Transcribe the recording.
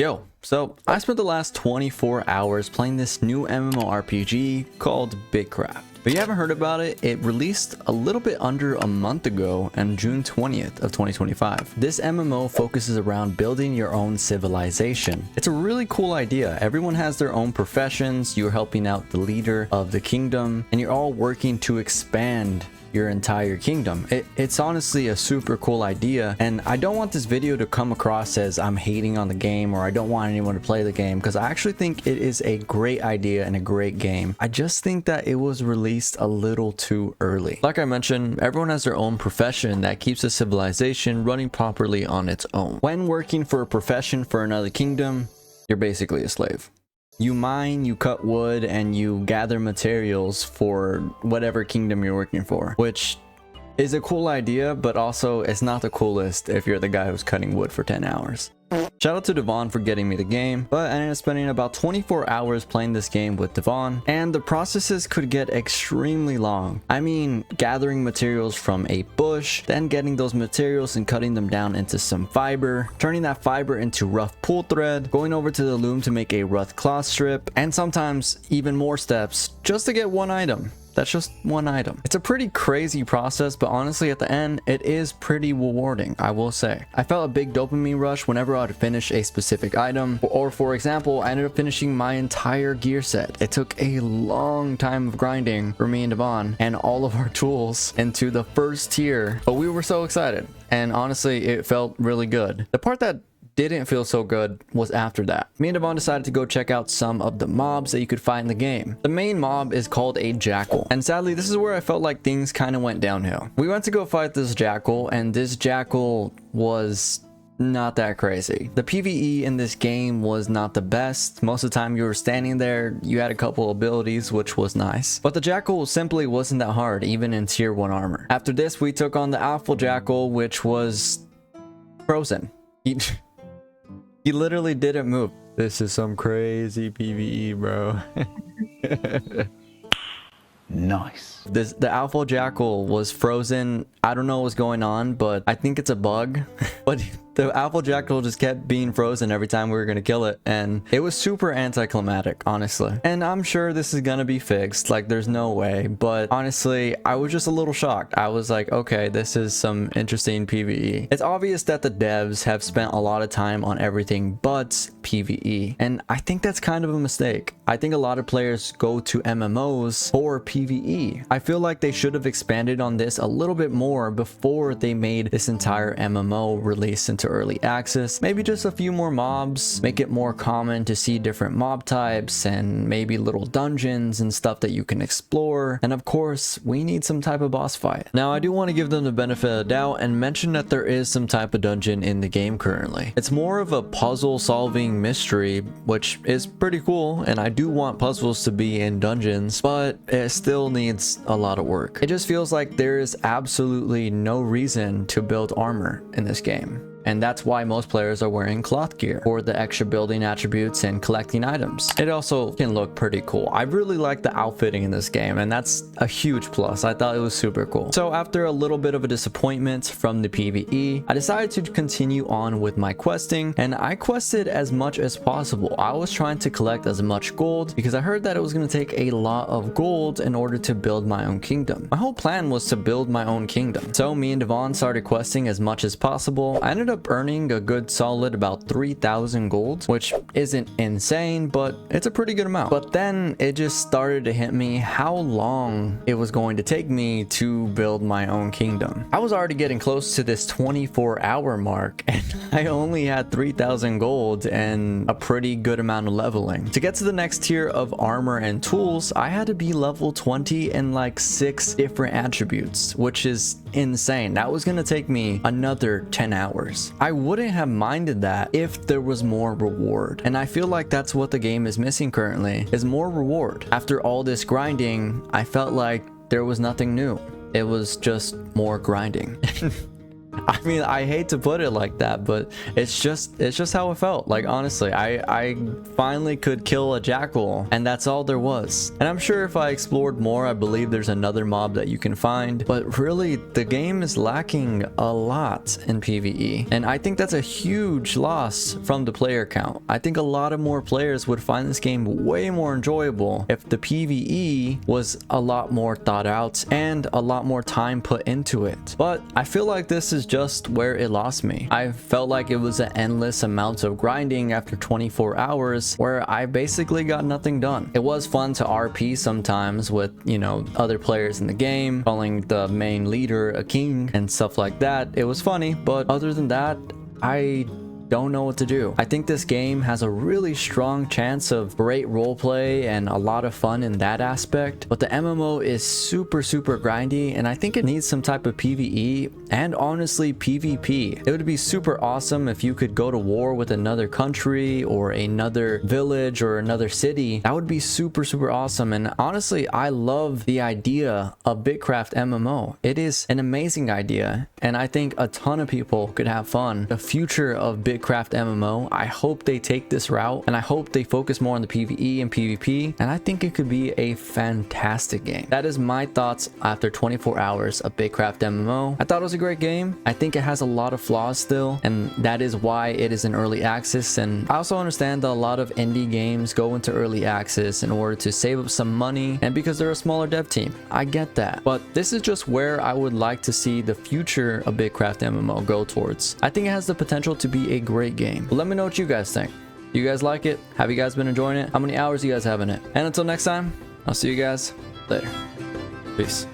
Yo, so I spent the last 24 hours playing this new MMORPG called Bitcraft. If you haven't heard about it, it released a little bit under a month ago on June 20th of 2025. This MMO focuses around building your own civilization. It's a really cool idea. Everyone has their own professions, you're helping out the leader of the kingdom, and you're all working to expand your entire kingdom. It's honestly a super cool idea, and I don't want this video to come across as I'm hating on the game or I don't want anyone to play the game, because I actually think it is a great idea and a great game. I just think that it was released a little too early. Like I mentioned, everyone has their own profession that keeps a civilization running properly on its own. When working for a profession for another kingdom, you're basically a slave. You mine, you cut wood, and you gather materials for whatever kingdom you're working for, which is a cool idea, but also it's not the coolest if you're the guy who's cutting wood for 10 hours. Shout out to Devon for getting me the game, but I ended up spending about 24 hours playing this game with Devon, and the processes could get extremely long. I mean, gathering materials from a bush, then getting those materials and cutting them down into some fiber, turning that fiber into rough pull thread, going over to the loom to make a rough cloth strip, and sometimes even more steps just to get one item. That's just one item. It's a pretty crazy process, but honestly at the end, it is pretty rewarding, I will say. I felt a big dopamine rush whenever I'd finish a specific item, or for example, I ended up finishing my entire gear set. It took a long time of grinding for me and Devon and all of our tools into the first tier, but we were so excited, and honestly, it felt really good. The part that didn't feel so good was after that. Me and Devon decided to go check out some of the mobs that you could find in the game. The main mob is called a jackal, and sadly this is where I felt like things kind of went downhill. We went to go fight this jackal, and this jackal was not that crazy. The PvE in this game was not the best. Most of the time you were standing there, you had a couple abilities, which was nice, but the jackal simply wasn't that hard, even in tier 1 armor. After this, we took on the alpha jackal, which was frozen. He literally didn't move. This is some crazy PvE, bro. Nice. The alpha jackal was frozen. I don't know what's going on, but I think it's a bug. But the alpha jackal just kept being frozen every time we were gonna kill it, and it was super anticlimactic, honestly. And I'm sure this is gonna be fixed, like there's no way, but honestly I was just a little shocked. I was like, okay, this is some interesting PvE. It's obvious that the devs have spent a lot of time on everything but PvE, and I think that's kind of a mistake. I think a lot of players go to MMOs for PvE. I feel like they should have expanded on this a little bit more before they made this entire MMO release into early access. Maybe just a few more mobs, make it more common to see different mob types, and maybe little dungeons and stuff that you can explore. And of course, we need some type of boss fight. Now, I do want to give them the benefit of the doubt and mention that there is some type of dungeon in the game currently. It's more of a puzzle solving mystery, which is pretty cool, and I do want puzzles to be in dungeons, but it still needs a lot of work. It just feels like there is absolutely no reason to build armor in this game. And that's why most players are wearing cloth gear for the extra building attributes and collecting items. It also can look pretty cool. I really like the outfitting in this game, and that's a huge plus. I thought it was super cool. So after a little bit of a disappointment from the PvE, I decided to continue on with my questing, and I quested as much as possible. I was trying to collect as much gold because I heard that it was going to take a lot of gold in order to build my own kingdom. My whole plan was to build my own kingdom. So me and Devon started questing as much as possible. I ended up earning a good solid about 3,000 gold, which isn't insane, but it's a pretty good amount. But then it just started to hit me how long it was going to take me to build my own kingdom. I was already getting close to this 24-hour mark, and I only had 3,000 gold and a pretty good amount of leveling. To get to the next tier of armor and tools, I had to be level 20 and like 6 different attributes, which is insane. That was gonna take me another 10 hours. I wouldn't have minded that if there was more reward, and I feel like that's what the game is missing currently, is more reward. After all this grinding, I felt like there was nothing new. It was just more grinding. I mean, I hate to put it like that, but it's just how it felt. Like, honestly, I finally could kill a jackal, and that's all there was. And I'm sure if I explored more, I believe there's another mob that you can find, but really the game is lacking a lot in PvE, and I think that's a huge loss from the player count. I think a lot of more players would find this game way more enjoyable if the PvE was a lot more thought out and a lot more time put into it. But I feel like this is just where it lost me. I felt like it was an endless amount of grinding after 24 hours where I basically got nothing done. It was fun to RP sometimes with, you know, other players in the game, calling the main leader a king and stuff like that. It was funny, but other than that, I don't know what to do. I think this game has a really strong chance of great roleplay and a lot of fun in that aspect, but the MMO is super grindy, and I think it needs some type of PvE and honestly PvP. It would be super awesome if you could go to war with another country or another village or another city. That would be super awesome, and honestly I love the idea of Bitcraft MMO. It is an amazing idea, and I think a ton of people could have fun. The future of Bitcraft MMO, I hope they take this route, and I hope they focus more on the PvE and PvP, and I think it could be a fantastic game. That is my thoughts after 24 hours of Bitcraft MMO. I thought it was a great game. I think it has a lot of flaws still, and that is why it is in early access, and I also understand that a lot of indie games go into early access in order to save up some money and because they're a smaller dev team. I get that, but this is just where I would like to see the future of Bitcraft MMO go towards. I think it has the potential to be a great game. But let me know what you guys think. You guys like it? Have you guys been enjoying it? How many hours you guys have in it? And until next time, I'll see you guys later. Peace.